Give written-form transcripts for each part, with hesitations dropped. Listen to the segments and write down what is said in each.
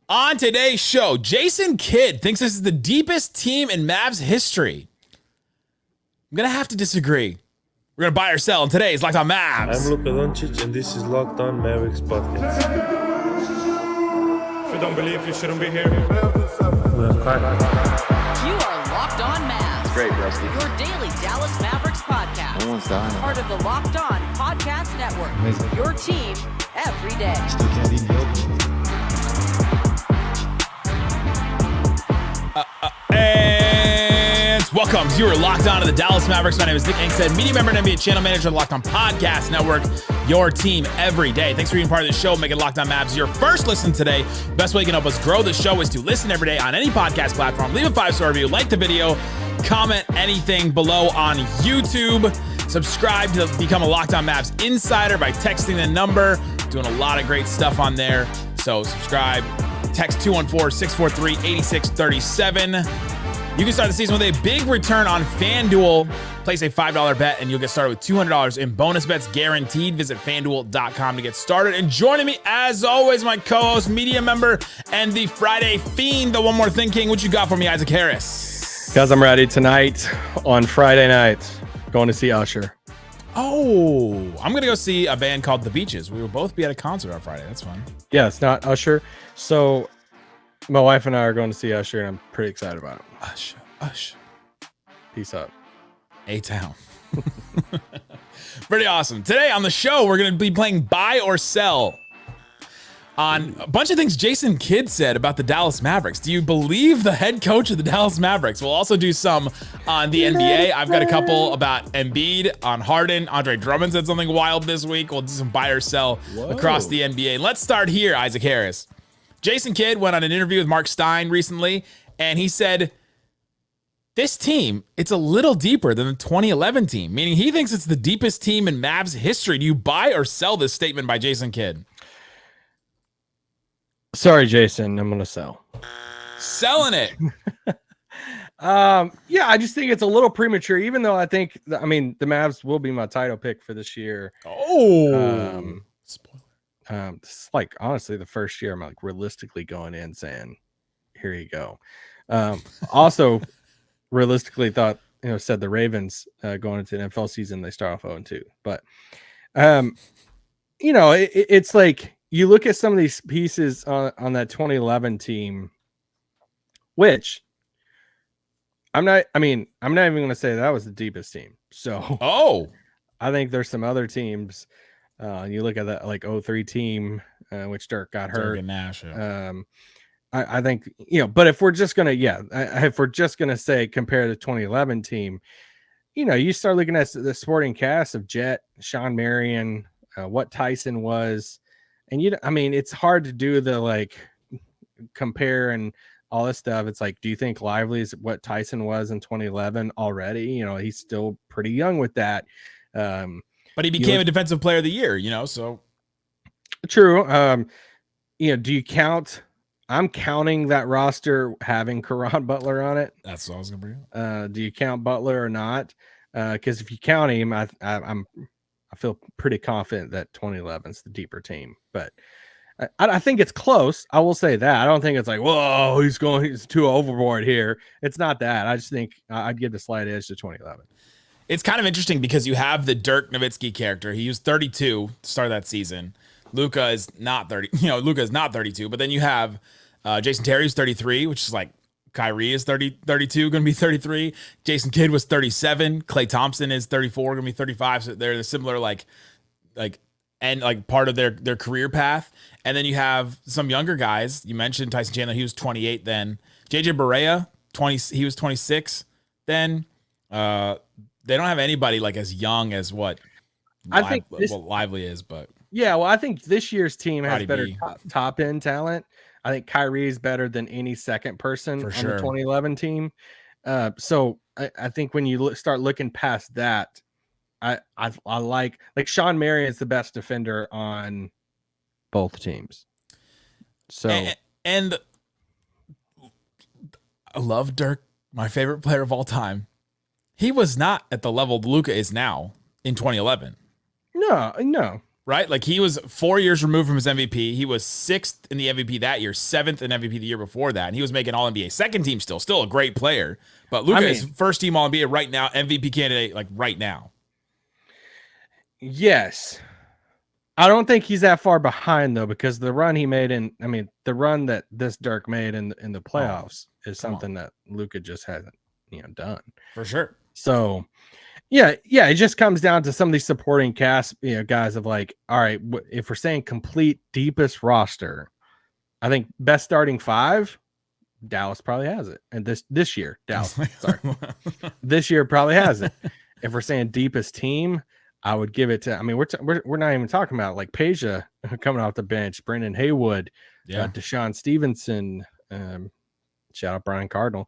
On today's show, Jason Kidd thinks this is the deepest team in Mavs history. I'm going to have to disagree. We're going to buy or sell in today's Locked On Mavs. I'm Luka Doncic, and this is Locked On Mavericks podcast. If you don't believe, you shouldn't be here. You are Locked On Mavs. Great, Rusty. Your daily Dallas Mavericks podcast. No one's dying. Part of the Locked On Podcast Network. Amazing. Your team every day. Still can't eat the opening. And welcome. You are Locked On to the Dallas Mavericks. My name is Nick Angstad, media member and NBA channel manager of the Locked On Podcast Network. Your team every day. Thanks for being part of the show. Making Locked On Mavs your first listen today. Best way you can help us grow the show is to listen every day on any podcast platform. Leave a 5-star review, like the video, comment anything below on YouTube. Subscribe to become a Locked On Mavs insider by texting the number. Doing a lot of great stuff on there. So subscribe. Text 214-643-8637. You can start the season with a big return on FanDuel. Place a $5 bet and you'll get started with $200 in bonus bets guaranteed. Visit FanDuel.com to get started. And joining me, as always, my co-host, media member, and the Friday Fiend, the One More Thing King. What you got for me, Isaac Harris? Guys, I'm ready tonight on Friday night. Going to see Usher. Oh, I'm going to go see a band called The Beaches. We will both be at a concert on Friday. That's fun. Yeah, it's not Usher. So my wife and I are going to see Usher, and I'm pretty excited about it. Usher. Peace out. A-Town. Pretty awesome. Today on the show, we're going to be playing Buy or Sell on a bunch of things Jason Kidd said about the Dallas Mavericks. Do you believe the head coach of the Dallas Mavericks? We'll also do some on the NBA. I've got a couple about Embiid, on Harden. Andre Drummond said something wild this week. We'll do some buy or sell across the NBA. Let's start here, Isaac Harris. Jason Kidd went on an interview with Mark Stein recently, and he said, this team, it's a little deeper than the 2011 team, meaning he thinks it's the deepest team in Mavs history. Do you buy or sell this statement by Jason Kidd? Sorry, Jason. I'm going to sell. Selling it. Yeah, I just think it's a little premature, even though I think, the Mavs will be my title pick for this year. Oh, spoiler. This is like, honestly, the first year I'm like realistically going in saying, here you go. Also, realistically said the Ravens going into the NFL season, they start off 0-2. But, it's like, you look at some of these pieces on that 2011 team, which I'm not even going to say that was the deepest team. So, I think there's some other teams. You look at that like 03 team, which Dirk got hurt. Dirk and Nash, yeah. I think, but if we're just going to say compare the 2011 team, you start looking at the sporting cast of Jet, Sean Marion, what Tyson was. And it's hard to do the like compare and all this stuff. It's like, do you think Lively is what Tyson was in 2011 already? He's still pretty young with that. But he became a defensive player of the year, so. True. Do you count? I'm counting that roster having Caron Butler on it. That's what I was going to bring up. Do you count Butler or not? Because if you count him, I feel pretty confident that 2011 is the deeper team, but I think it's close. I will say that. I don't think it's like, whoa, he's too overboard here. It's not that. I just think I'd give the slight edge to 2011. It's kind of interesting because you have the Dirk Nowitzki character. He was 32 to start that season. Luka is not 30. Luka is not 32, but then you have Jason Terry, who's 33, which is like Kyrie is 32, going to be 33. Jason Kidd was 37. Klay Thompson is 34, going to be 35. So they're the similar and part of their career path. And then you have some younger guys. You mentioned Tyson Chandler. He was 28 then. JJ Barea, he was 26 then. They don't have anybody like as young as what Lively is, but yeah, well, I think this year's team has better top end talent. I think Kyrie is better than any second person on the 2011 team. So I think when you start looking past that, I like Sean Marion is the best defender on both teams. So and I love Dirk, my favorite player of all time. He was not at the level Luka is now in 2011. No. right? Like he was 4 years removed from his MVP. He was 6th in the MVP that year, 7th in MVP the year before that. And he was making all NBA second team still a great player. But Luka is first team all NBA right now, MVP candidate like right now. Yes. I don't think he's that far behind though, because the run he made the run that this Dirk made in the playoffs is something that Luka just hasn't, done. For sure. So yeah, it just comes down to some of these supporting cast, guys of like, all right, if we're saying complete deepest roster, I think best starting 5, Dallas probably has it. And this year, Dallas, sorry. This year probably has it. If we're saying deepest team, I would give it to, we're not even talking about like Peja coming off the bench, Brendan Haywood, Deshaun Stevenson, shout out Brian Cardinal.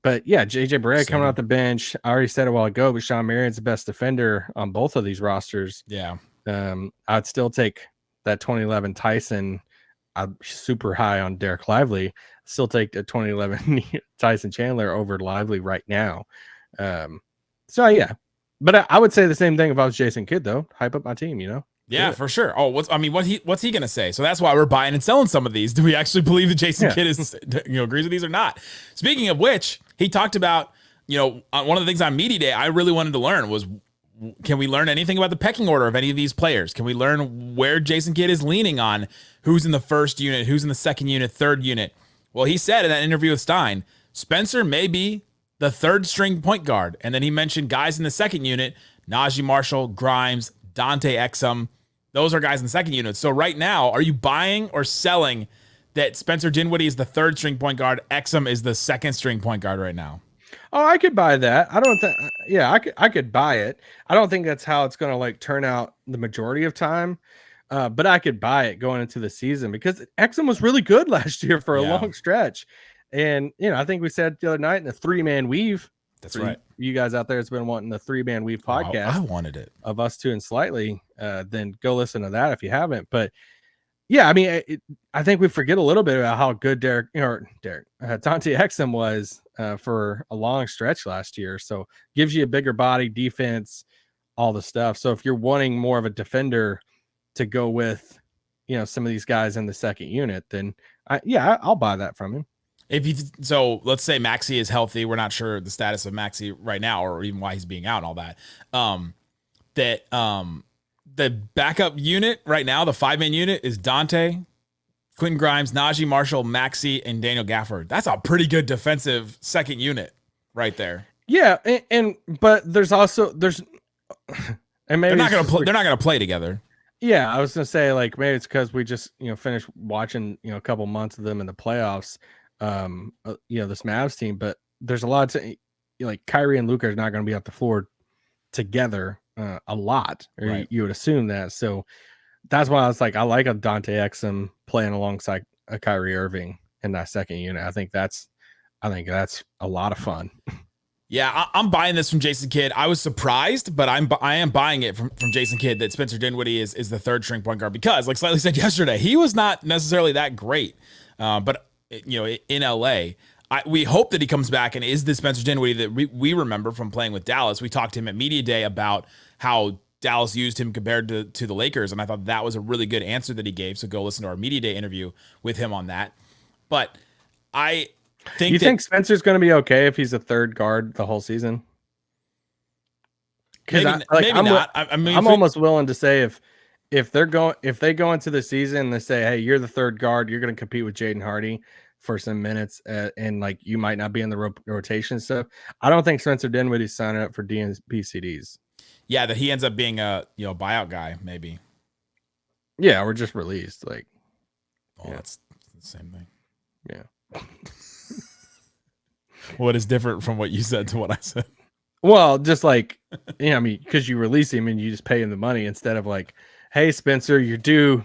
But yeah, JJ Barea coming off the bench. I already said it a while ago, but Sean Marion's the best defender on both of these rosters. Yeah. I'd still take that 2011 Tyson. I'm super high on Dereck Lively. Still take the 2011 Tyson Chandler over Lively right now. So yeah. But I would say the same thing if I was Jason Kidd, though. Hype up my team, Yeah, for sure. Oh, what's he gonna say? So that's why we're buying and selling some of these. Do we actually believe that Jason Kidd is agrees with these or not? Speaking of which, he talked about one of the things on Media Day I really wanted to learn was, can we learn anything about the pecking order of any of these players? Can we learn where Jason Kidd is leaning on? Who's in the first unit? Who's in the second unit? Third unit? Well, he said in that interview with Stein, Spencer may be the third string point guard. And then he mentioned guys in the second unit, Naji Marshall, Grimes, Dante Exum. Those are guys in the second unit. So right now, are you buying or selling that Spencer Dinwiddie is the third string point guard? Exum is the second string point guard right now. Oh, I could buy that. I don't think, I could buy it. I don't think that's how it's going to like turn out the majority of time. But I could buy it going into the season because Exum was really good last year for a long stretch. And, I think we said the other night in the 3-man weave. That's right. You guys out there has been wanting the 3-man weave podcast. I wanted it. Of us two and slightly. Then go listen to that if you haven't. But yeah, I think we forget a little bit about how good Dante Exum was for a long stretch last year. So gives you a bigger body, defense, all the stuff. So if you're wanting more of a defender to go with, some of these guys in the second unit, then I'll buy that from him. So let's say Maxey is healthy. We're not sure the status of Maxey right now, or even why he's being out and all that. The backup unit right now, the 5-man unit is Dante, Quentin Grimes, Naji Marshall, Maxey, and Daniel Gafford. That's a pretty good defensive second unit right there. Yeah, but there's and maybe they're not gonna play together. Yeah, I was gonna say like maybe it's because we just finished watching a couple months of them in the playoffs. This Mavs team, but there's a lot to like Kyrie and Luka are not going to be off the floor together a lot, or right. You would assume that. So that's why I was like, I like a Dante Exum playing alongside a Kyrie Irving in that second unit. I think that's a lot of fun. Yeah, I'm buying this from Jason Kidd. I was surprised, but I am buying it from Jason Kidd that Spencer Dinwiddie is the third string point guard because, like Slightly said yesterday, he was not necessarily that great, but in LA, we hope that he comes back and is the Spencer Dinwiddie that we remember from playing with Dallas. We talked to him at Media Day about how Dallas used him compared to the Lakers, and I thought that was a really good answer that he gave. So go listen to our Media Day interview with him on that. But I think you think Spencer's going to be okay if he's a third guard the whole season? Maybe not. I'm almost willing to say if they go into the season and they say, hey, you're the third guard, you're going to compete with Jaden Hardy for some minutes, and like you might not be in the rotation stuff. I don't think Spencer Dinwiddie's signing up for DNP-CDs. Yeah, that he ends up being a buyout guy, maybe. Yeah, or just released. Like, that's the same thing. Yeah. What is different from what you said to what I said? Well, just like, because you release him and you just pay him the money instead of like, hey, Spencer, you're due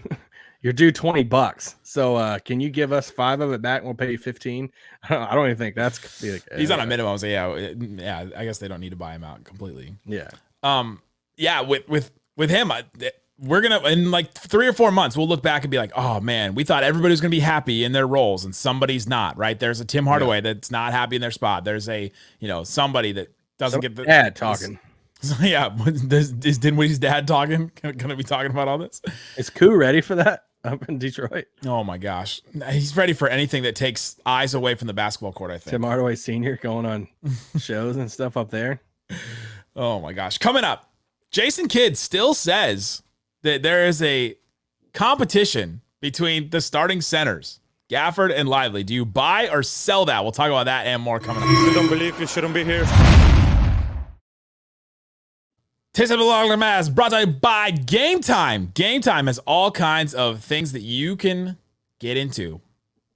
$20. So can you give us 5 of it back and we'll pay you 15? I don't even think that's like, he's on a minimum. So yeah, I guess they don't need to buy him out completely. Yeah. With him, we're gonna in like 3 or 4 months, we'll look back and be like, oh man, we thought everybody was gonna be happy in their roles and somebody's not, right? There's a Tim Hardaway that's not happy in their spot. There's a somebody that doesn't get the ad talking. So yeah, is Dinwiddie's dad talking? Gonna be talking about all this? Is Koo ready for that up in Detroit? Oh my gosh, he's ready for anything that takes eyes away from the basketball court. I think Tim Hardaway Sr. going on shows and stuff up there. Oh my gosh, coming up, Jason Kidd still says that there is a competition between the starting centers, Gafford and Lively. Do you buy or sell that? We'll talk about that and more coming up. If you don't believe, you shouldn't be here. Taste of the Locked On Mavs brought to you by Game Time. Game Time has all kinds of things that you can get into.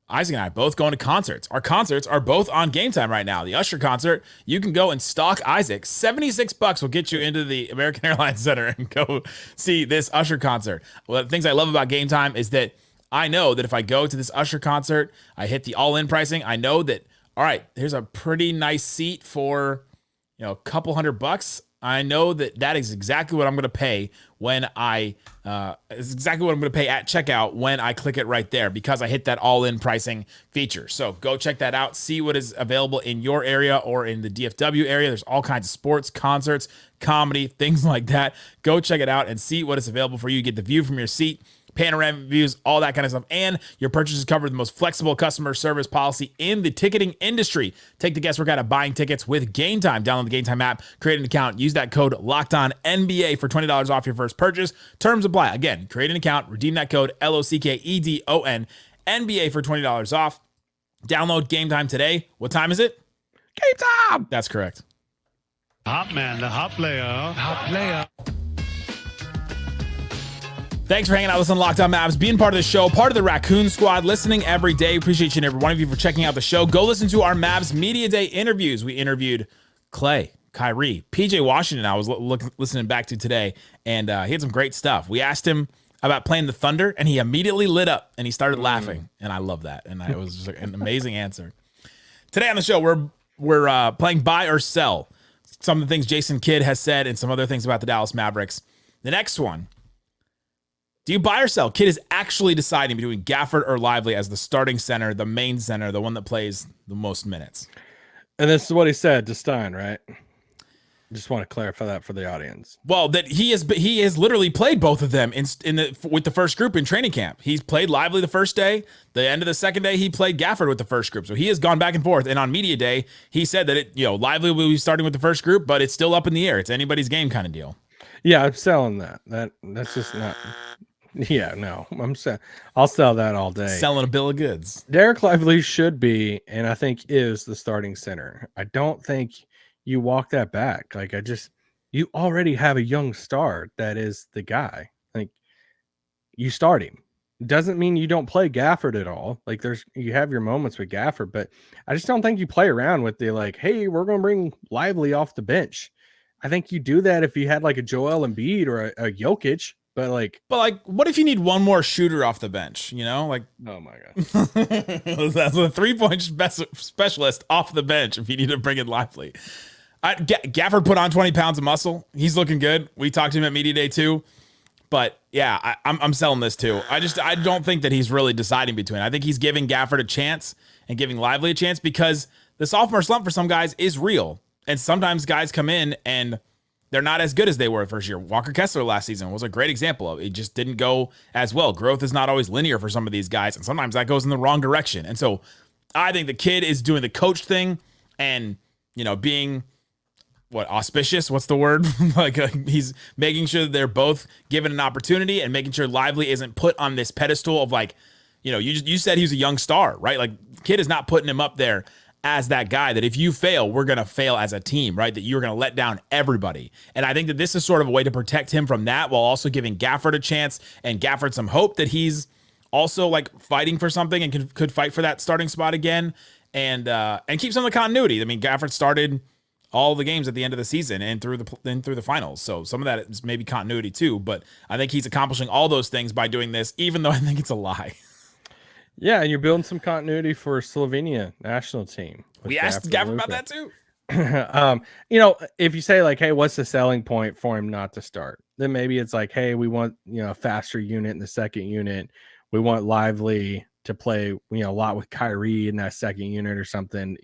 Isaac and I both going to concerts. Our concerts are both on Game Time right now. The Usher concert, you can go and stalk Isaac. $76 will get you into the American Airlines Center and go see this Usher concert. One of the things I love about Game Time is that I know that if I go to this Usher concert, I hit the all-in pricing. I know that, all right, here's a pretty nice seat for, a couple $100. I know that that is exactly what I'm going to pay when it's exactly what I'm going to pay at checkout when I click it right there because I hit that all-in pricing feature. So go check that out. See what is available in your area or in the DFW area. There's all kinds of sports, concerts, comedy, things like that. Go check it out and see what is available for you. Get the view from your seat, panoramic views, all that kind of stuff. And your purchase is covered with the most flexible customer service policy in the ticketing industry. Take the guesswork out of buying tickets with Game Time. Download the Game Time app, create an account, use that code LOCKEDONNBA for $20 off your first purchase. Terms apply. Again, create an account, redeem that code LOCKEDON NBA for $20 off. Download Game Time today. What time is it? Game Time! That's correct. Hot man, the hot player. Thanks for hanging out with us on Locked On Mavs, being part of the show, part of the Raccoon Squad, listening every day. Appreciate each and every one of you for checking out the show. Go listen to our Mavs Media Day interviews. We interviewed Klay, Kyrie, PJ Washington. I was listening back to today, and he had some great stuff. We asked him about playing the Thunder, and he immediately lit up, and he started laughing, and I love that. And it was just an amazing answer. Today on the show, we're playing buy or sell. Some of the things Jason Kidd has said and some other things about the Dallas Mavericks. The next one, do you buy or sell? Kidd is actually deciding between Gafford or Lively as the starting center, the main center, the one that plays the most minutes. And this is what he said to Stein, right? Just want to clarify that for the audience. Well, that he has literally played both of them with the first group in training camp. He's played Lively the first day. The end of the second day, he played Gafford with the first group. So he has gone back and forth. And on media day, he said that Lively will be starting with the first group, but it's still up in the air. It's anybody's game kind of deal. Yeah, I'm selling that. That's just not. Yeah, no, I'll sell that all day. Selling a bill of goods. Dereck Lively should be, and I think is the starting center. I don't think you walk that back. You already have a young star that is the guy. Like, you start him. Doesn't mean you don't play Gafford at all. You have your moments with Gafford, but I just don't think you play around with hey, we're going to bring Lively off the bench. I think you do that if you had a Joel Embiid or a Jokic. But what if you need one more shooter off the bench? Oh my god, that's a 3-point specialist off the bench. If you need to bring in Lively, Gafford put on 20 pounds of muscle. He's looking good. We talked to him at media day too. But yeah, I'm selling this too. I don't think that he's really deciding between. I think he's giving Gafford a chance and giving Lively a chance because the sophomore slump for some guys is real, and sometimes guys come in and they're not as good as they were first year. Walker Kessler last season was a great example of it. It just didn't go as well. Growth is not always linear for some of these guys, and sometimes that goes in the wrong direction. And so I think the kid is doing the coach thing and, being auspicious. What's the word? He's making sure that they're both given an opportunity and making sure Lively isn't put on this pedestal of you said he was a young star, right? Kid is not putting him up there as that guy that if you fail, we're going to fail as a team, right? That you're going to let down everybody. And I think that this is sort of a way to protect him from that while also giving Gafford a chance and Gafford some hope that he's also fighting for something and could fight for that starting spot again and keep some of the continuity. I mean, Gafford started all the games at the end of the season and through the finals. So some of that is maybe continuity too, but I think he's accomplishing all those things by doing this, even though I think it's a lie. Yeah, and you're building some continuity for Slovenia national team. We asked Gafford about that too. If you say hey, what's the selling point for him not to start? Then maybe it's hey, we want a faster unit in the second unit. We want Lively to play a lot with Kyrie in that second unit or something.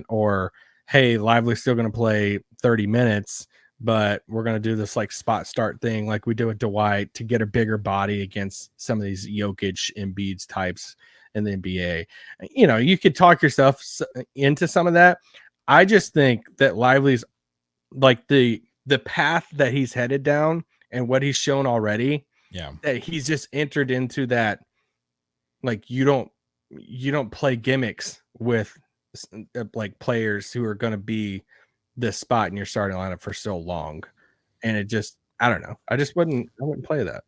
Or hey, Lively's still going to play 30 minutes, but we're going to do this like spot start thing like we do with Dwight to get a bigger body against some of these Jokic, Embiid's types in the NBA. You know, you could talk yourself into some of that. I just think that Lively's like the path that he's headed down and what he's shown already. Yeah. That he's just entered into that. Like you don't play gimmicks with like players who are going to be this spot in your starting lineup for so long. And it just, I don't know. I wouldn't play that.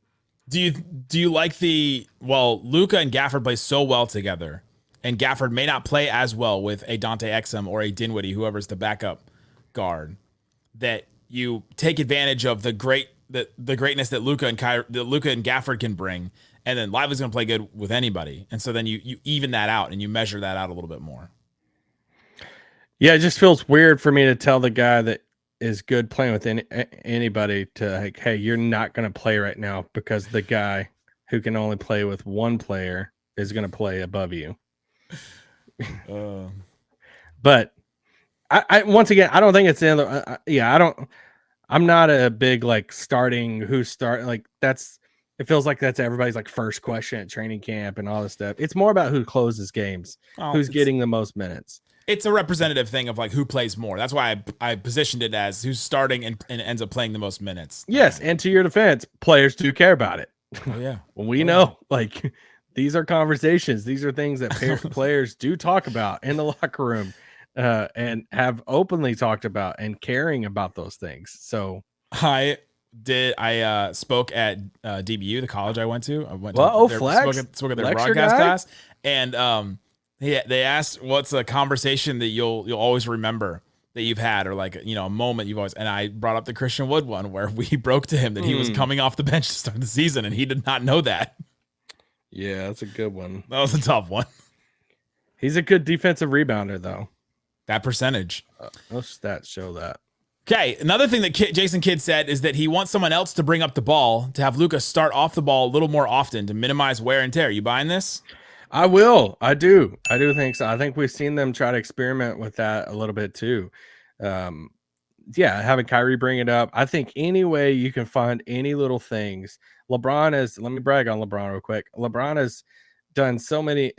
Do you like Luka and Gafford play so well together, and Gafford may not play as well with a Dante Exum or a Dinwiddie, whoever's the backup guard, that you take advantage of the greatness that Luka and Gafford can bring, and then Lively's going to play good with anybody. And so then you even that out and you measure that out a little bit more. Yeah, it just feels weird for me to tell the guy that is good playing with anybody to like, hey, you're not going to play right now because the guy who can only play with one player is going to play above you. But I once again, I don't think it's the end of, I'm not a big like starting who start like it feels like that's everybody's like first question at training camp and all this stuff. It's more about who closes games, who's getting the most minutes. It's a representative thing of like who plays more. That's why I positioned it as who's starting and ends up playing the most minutes. Yes, and to your defense, players do care about it. Oh yeah, we know. Like these are conversations. These are things that players do talk about in the locker room, and have openly talked about and caring about those things. So I spoke at DBU, the college I went to. Spoke at their broadcast class, and they asked what's a conversation that you'll always remember that you've had, or like, you know, a moment you've always, and I brought up the Christian Wood one where we broke to him that he was coming off the bench to start the season and he did not know that. Yeah, that's a good one. That was a tough one. He's a good defensive rebounder though. That percentage. Most stats show that. Okay, another thing that Jason Kidd said is that he wants someone else to bring up the ball, to have Luka start off the ball a little more often to minimize wear and tear. You buying this? I will. I do think so. I think we've seen them try to experiment with that a little bit too. Having Kyrie bring it up. I think any way you can find any little things. Let me brag on LeBron real quick. LeBron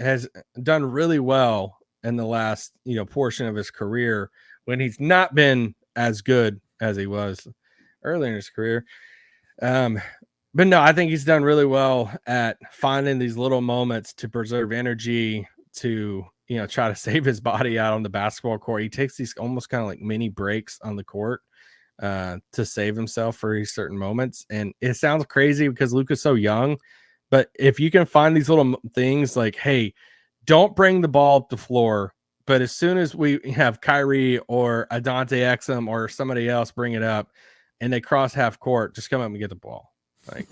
has done really well in the last, portion of his career when he's not been as good as he was early in his career. But no, I think he's done really well at finding these little moments to preserve energy, to, try to save his body out on the basketball court. He takes these almost kind of like mini breaks on the court to save himself for these certain moments. And it sounds crazy because Luka's so young, but if you can find these little things like, hey, don't bring the ball up the floor, but as soon as we have Kyrie or a Dante Exum or somebody else bring it up and they cross half court, just come up and get the ball. Like,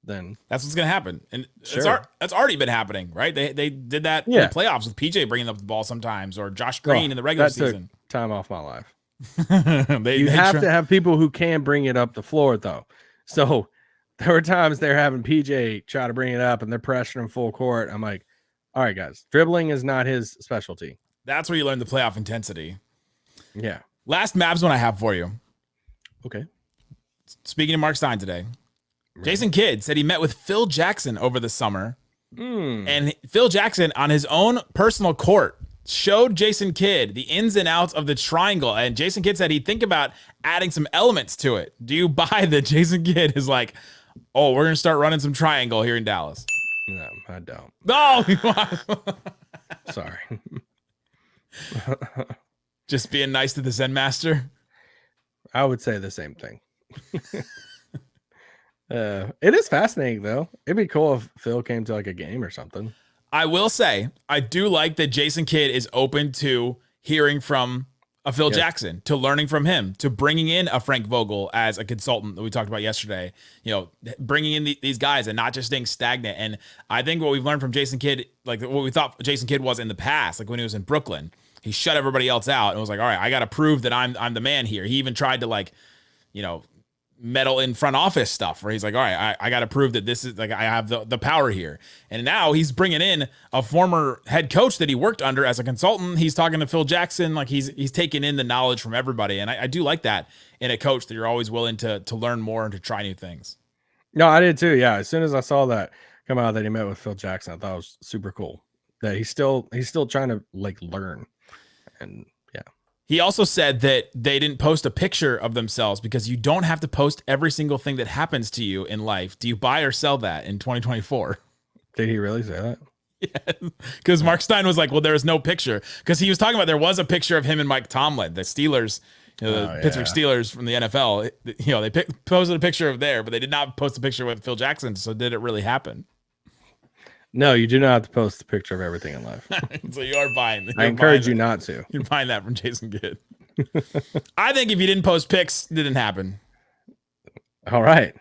then that's what's gonna happen, and sure. That's already been happening, right? They did that in the playoffs with PJ bringing up the ball sometimes, or Josh Green in the regular season. Took time off my life. You have to have people who can bring it up the floor, though. So there were times they're having PJ try to bring it up, and they're pressuring him full court. I'm like, all right, guys, dribbling is not his specialty. That's where you learn the playoff intensity. Yeah. Last Mavs one I have for you. Okay. Speaking of Mark Stein today. Jason Kidd said he met with Phil Jackson over the summer, and Phil Jackson on his own personal court showed Jason Kidd the ins and outs of the triangle, and Jason Kidd said he'd think about adding some elements to it. Do you buy that Jason Kidd is like, oh, we're going to start running some triangle here in Dallas? No, I don't. No! Sorry. Just being nice to the Zen Master? I would say the same thing. It is fascinating though. It'd be cool if Phil came to like a game or something. I will say, I do like that Jason Kidd is open to hearing from a Phil Jackson, to learning from him, to bringing in a Frank Vogel as a consultant that we talked about yesterday, bringing in these guys and not just staying stagnant. And I think what we've learned from Jason Kidd, like what we thought Jason Kidd was in the past, like when he was in Brooklyn, he shut everybody else out and was like, all right, I got to prove that I'm the man here. He even tried to meddle in front office stuff where he's like, all right, I got to prove that this is like, I have the power here. And now he's bringing in a former head coach that he worked under as a consultant. He's talking to Phil Jackson. Like he's taking in the knowledge from everybody. And I do like that in a coach, that you're always willing to learn more and to try new things. No, I did too. Yeah. As soon as I saw that come out that he met with Phil Jackson, I thought it was super cool that he's still trying to like learn. And yeah. He also said that they didn't post a picture of themselves because you don't have to post every single thing that happens to you in life. Do you buy or sell that in 2024? Did he really say that? Yeah, because Mark Stein was like, well, there is no picture. Because he was talking about there was a picture of him and Mike Tomlin, the Steelers, the Pittsburgh Steelers from the NFL. They posted a picture of there, but they did not post a picture with Phil Jackson. So did it really happen? No, you do not have to post a picture of everything in life. So you are buying. I encourage you not to. You're buying that from Jason Kidd. I think if you didn't post pics, it didn't happen. All right.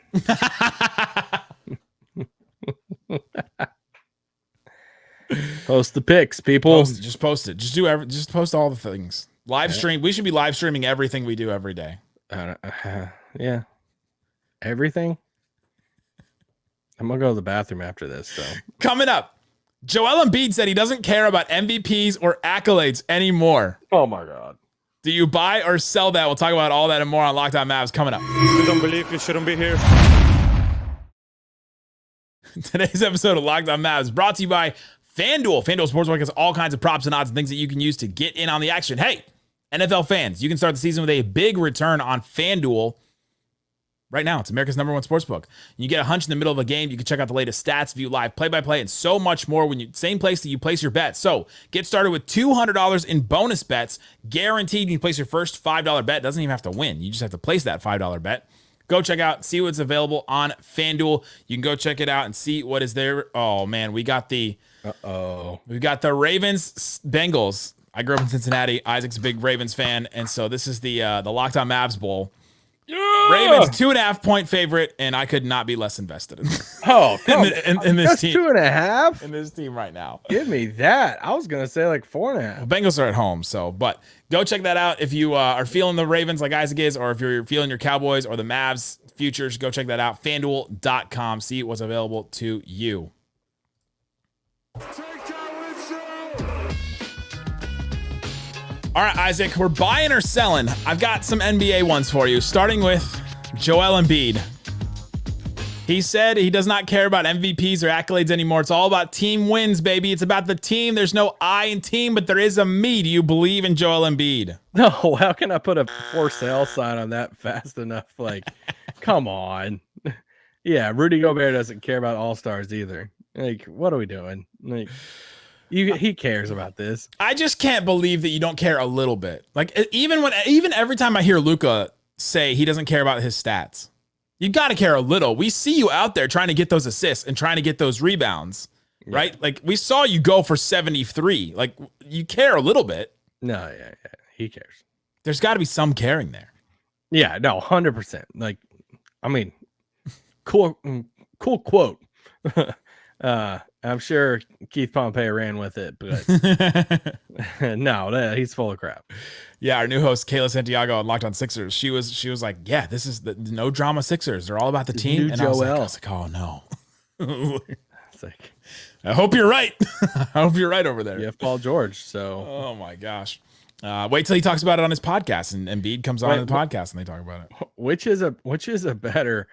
Post the pics, people. Just post it. Just post all the things. Live stream. We should be live streaming everything we do every day. Yeah. Everything. I'm going to go to the bathroom after this. So coming up, Joel Embiid said he doesn't care about MVPs or accolades anymore. Oh my God. Do you buy or sell that? We'll talk about all that and more on Locked On Mavs coming up. You don't believe you shouldn't be here. Today's episode of Locked On Mavs brought to you by FanDuel. FanDuel Sportsbook has all kinds of props and odds and things that you can use to get in on the action. Hey, NFL fans, you can start the season with a big return on FanDuel. Right now, it's America's #1 sportsbook. You get a hunch in the middle of a game. You can check out the latest stats, view live play-by-play, and so much more when same place that you place your bet. So get started with $200 in bonus bets, guaranteed. When you place your first $5 bet, doesn't even have to win. You just have to place that $5 bet. Go check out, see what's available on FanDuel. You can go check it out and see what is there. Oh man, we got the Ravens Bengals. I grew up in Cincinnati. Isaac's a big Ravens fan, and so this is the Locked On Mavs Bowl. Yeah! Ravens 2.5-point favorite, and I could not be less invested in this team. 2.5 in this team right now. Give me that. I was gonna say like 4.5. The Bengals are at home, but go check that out if you are feeling the Ravens like Isaac is, or if you're feeling your Cowboys or the Mavs futures. Go check that out. FanDuel.com. See what's available to you. All right, Isaac, we're buying or selling. I've got some NBA ones for you, starting with Joel Embiid. He said he does not care about MVPs or accolades anymore. It's all about team wins, baby. It's about the team. There's no I in team, but there is a me. Do you believe in Joel Embiid? No, how can I put a for sale sign on that fast enough? Like, come on. Yeah, Rudy Gobert doesn't care about all-stars either. Like, what are we doing? Like, he cares about this. I just can't believe that you don't care a little bit. Like even every time I hear Luka say he doesn't care about his stats, you got to care a little. We see you out there trying to get those assists and trying to get those rebounds, right? Like we saw you go for 73. Like you care a little bit. No, yeah, he cares. There's got to be some caring there. Yeah, no, 100%. Like, I mean, cool quote. I'm sure Keith Pompey ran with it, but no, he's full of crap. Yeah, our new host Kayla Santiago on Locked On Sixers. She was like, yeah, this is the no drama Sixers. They're all about the team. And I was like, oh no. It's like, I hope you're right. I hope you're right over there. You have Paul George, so. Oh my gosh. Wait till he talks about it on his podcast, and Embiid comes on the podcast and they talk about it. Which is a better.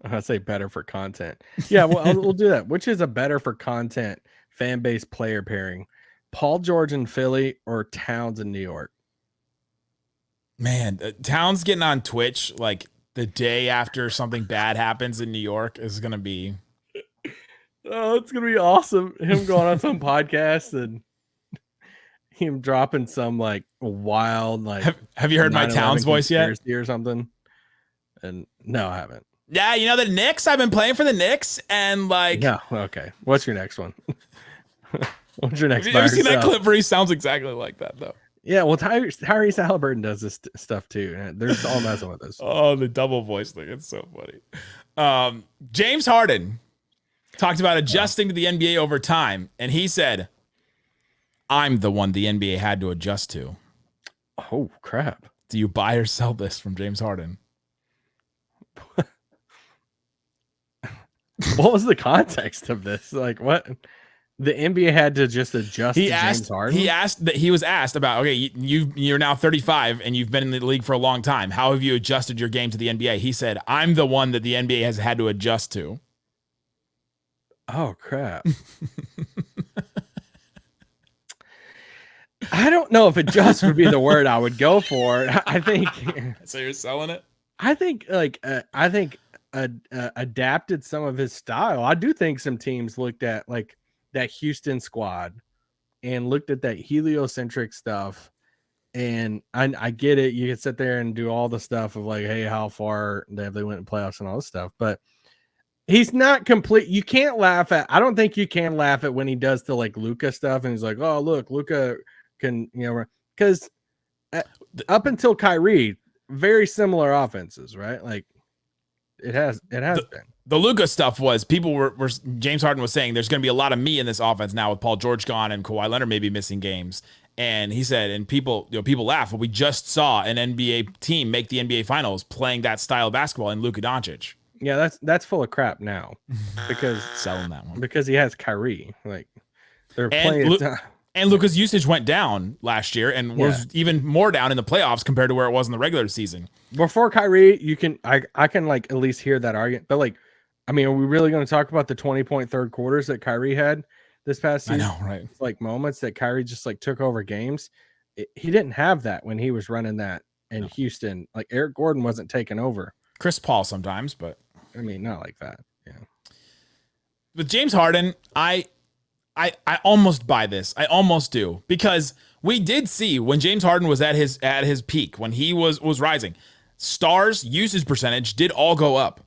I say better for content. Yeah, we'll do that. Which is a better for content fan base player pairing? Paul George in Philly or Towns in New York? Man, Towns getting on Twitch like the day after something bad happens in New York is going to be. Oh, it's going to be awesome. Him going on some podcast and him dropping some like wild, like. Have you heard my Towns voice yet? Or something? And no, I haven't. Yeah, you know the Knicks. I've been playing for the Knicks, and like. No, okay. What's your next one? What's your next? Have you ever seen that clip where he sounds exactly like that though? Yeah, well, Tyrese Halliburton does this stuff too. They're just all messing with us. Oh, the double voice thing. It's so funny. James Harden talked about adjusting to the NBA over time, and he said, "I'm the one the NBA had to adjust to." Oh crap! Do you buy or sell this from James Harden? What was the context of this? Like, what? The NBA had to just adjust to James Harden? He was asked about, okay, you're now 35 and you've been in the league for a long time. How have you adjusted your game to the NBA? He said, I'm the one that the NBA has had to adjust to. Oh, crap. I don't know if adjust would be the word I would go for. I think. So you're selling it? I think adapted some of his style. I do think some teams looked at like that Houston squad and looked at that heliocentric stuff. And I get it. You can sit there and do all the stuff of like, hey, how far have they went in playoffs and all this stuff. But he's not complete. You can't laugh at. I don't think you can laugh at when he does the like Luka stuff. And he's like, oh, look, Luka can, because up until Kyrie, very similar offenses, right? Like it has been. The Luka stuff was people were James Harden was saying there's going to be a lot of me in this offense now with Paul George gone and Kawhi Leonard maybe missing games. And he said, and people laugh, but we just saw an NBA team make the NBA finals playing that style of basketball in Luka Doncic. Yeah, that's full of crap now because selling that one because he has Kyrie. Like they're playing. And Luka's usage went down last year and was even more down in the playoffs compared to where it was in the regular season. Before Kyrie, I can like at least hear that argument. But like, I mean, are we really going to talk about the 20-point third quarters that Kyrie had this past season? I know, right? It's like moments that Kyrie just like took over games. He didn't have that when he was running that in Houston. Like Eric Gordon wasn't taking over. Chris Paul sometimes, but I mean, not like that. Yeah. With James Harden, I almost buy this. I almost do, because we did see when James Harden was at his peak, when he was rising, stars usage percentage did all go up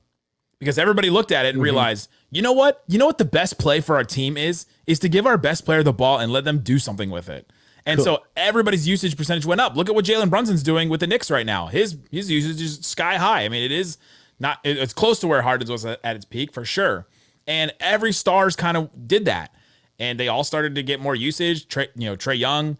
because everybody looked at it and realized, you know what the best play for our team is to give our best player the ball and let them do something with it. And so everybody's usage percentage went up. Look at what Jalen Brunson's doing with the Knicks right now. His usage is sky high. I mean, it's close to where Harden's was at its peak for sure. And every stars kind of did that. And they all started to get more usage. Trae Young,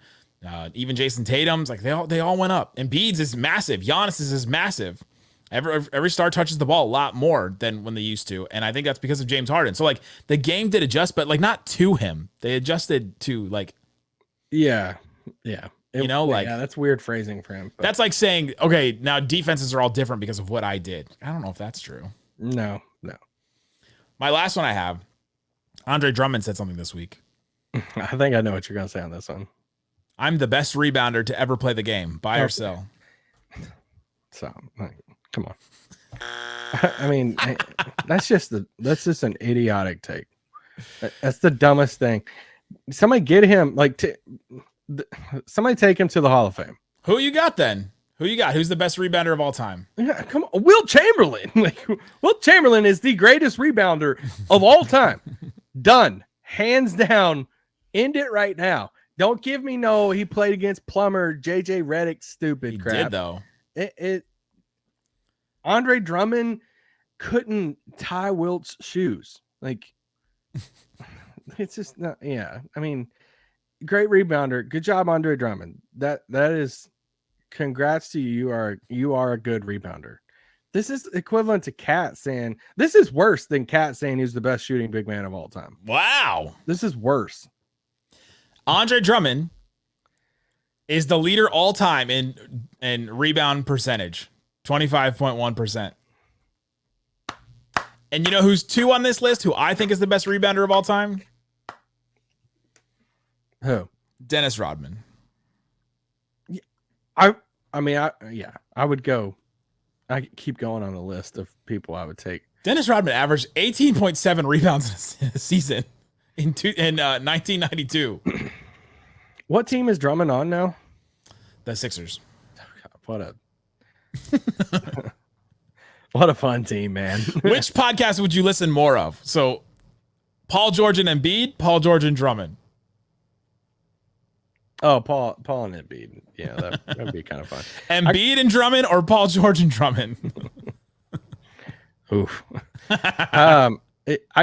even Jason Tatum's, like they all went up. Embiid's is massive. Giannis's is massive. Every star touches the ball a lot more than when they used to, and I think that's because of James Harden. So like the game did adjust, but like not to him. They adjusted to like, yeah. That's weird phrasing for him. But that's like saying, okay, now defenses are all different because of what I did. I don't know if that's true. No. My last one I have. Andre Drummond said something this week. I think I know what you're going to say on this one. I'm the best rebounder to ever play the game. Buy or sell? So, come on. I mean, that's just an idiotic take. That's the dumbest thing. Somebody get him, somebody take him to the Hall of Fame. Who you got then? Who you got? Who's the best rebounder of all time? Yeah, come on. Wilt Chamberlain. Wilt Chamberlain is the greatest rebounder of all time. Done. Hands down. End it right now. Don't give me he played against Plummer, JJ Redick, stupid crap. He did, though. Andre Drummond couldn't tie Wilt's shoes. Like, it's just not, I mean, great rebounder. Good job, Andre Drummond. That is, congrats to you. You are a good rebounder. This is equivalent to Kat saying, this is worse than Kat saying he's the best shooting big man of all time. Wow. This is worse. Andre Drummond is the leader all time in rebound percentage, 25.1%. And you know who's 2 on this list, who I think is the best rebounder of all time? Who? Dennis Rodman. I would go. I keep going on the list of people I would take. Dennis Rodman averaged 18.7 rebounds in a season in 1992. What team is Drummond on now? The Sixers. Oh, God, what a fun team, man. Which podcast would you listen more of? So, Paul George and Embiid, Paul George and Drummond. Oh, Paul and Embiid. Yeah, that would be kind of fun. Embiid and Drummond, or Paul George and Drummond? Oof. I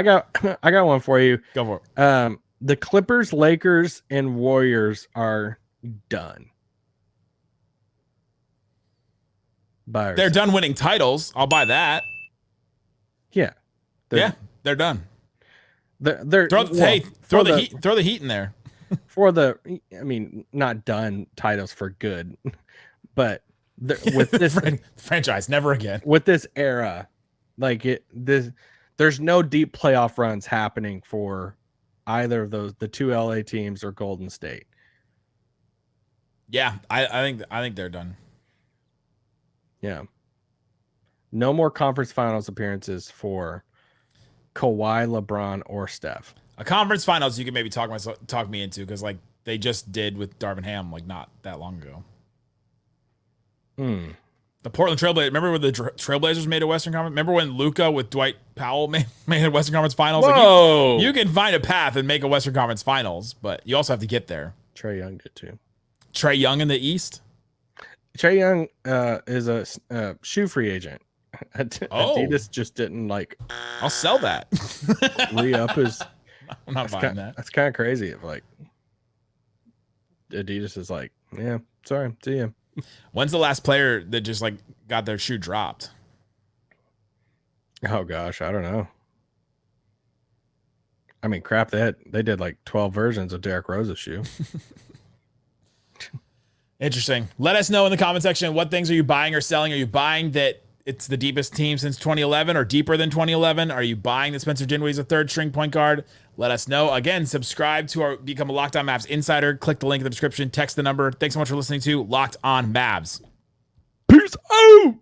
got one for you. Go for it. The Clippers, Lakers, and Warriors are done. They're done winning titles. I'll buy that. Yeah. They're done. They're Throw the heat in there. For the, I mean, not done titles for good, but with this franchise, never again. With this era, there's no deep playoff runs happening for either of those, the two LA teams or Golden State. Yeah, I think they're done. Yeah. No more conference finals appearances for Kawhi, LeBron, or Steph. A conference finals you can maybe talk me into, because like they just did with Darvin Ham like not that long ago. The Portland Trailblazers. Remember when the Trailblazers made a Western Conference? Remember when Luka with Dwight Powell made a Western Conference Finals? Whoa! Like you can find a path and make a Western Conference Finals, but you also have to get there. Trae Young did too. Trae Young in the East. Trae Young is a shoe free agent. Adidas just didn't like. I'll sell that. Re-up his. I'm not buying that. That's kind of crazy. If like Adidas is like, yeah, sorry, see ya. When's the last player that just like got their shoe dropped? Oh gosh, I don't know. I mean, crap, they did like 12 versions of Derrick Rose's shoe. Interesting. Let us know in the comment section, what things are you buying or selling? Are you buying that it's the deepest team since 2011 or deeper than 2011? Are you buying that Spencer Dinwiddie is a third string point guard? Let us know. Again, subscribe to become a Locked On Mavs insider. Click the link in the description. Text the number. Thanks so much for listening to Locked On Mavs. Peace out.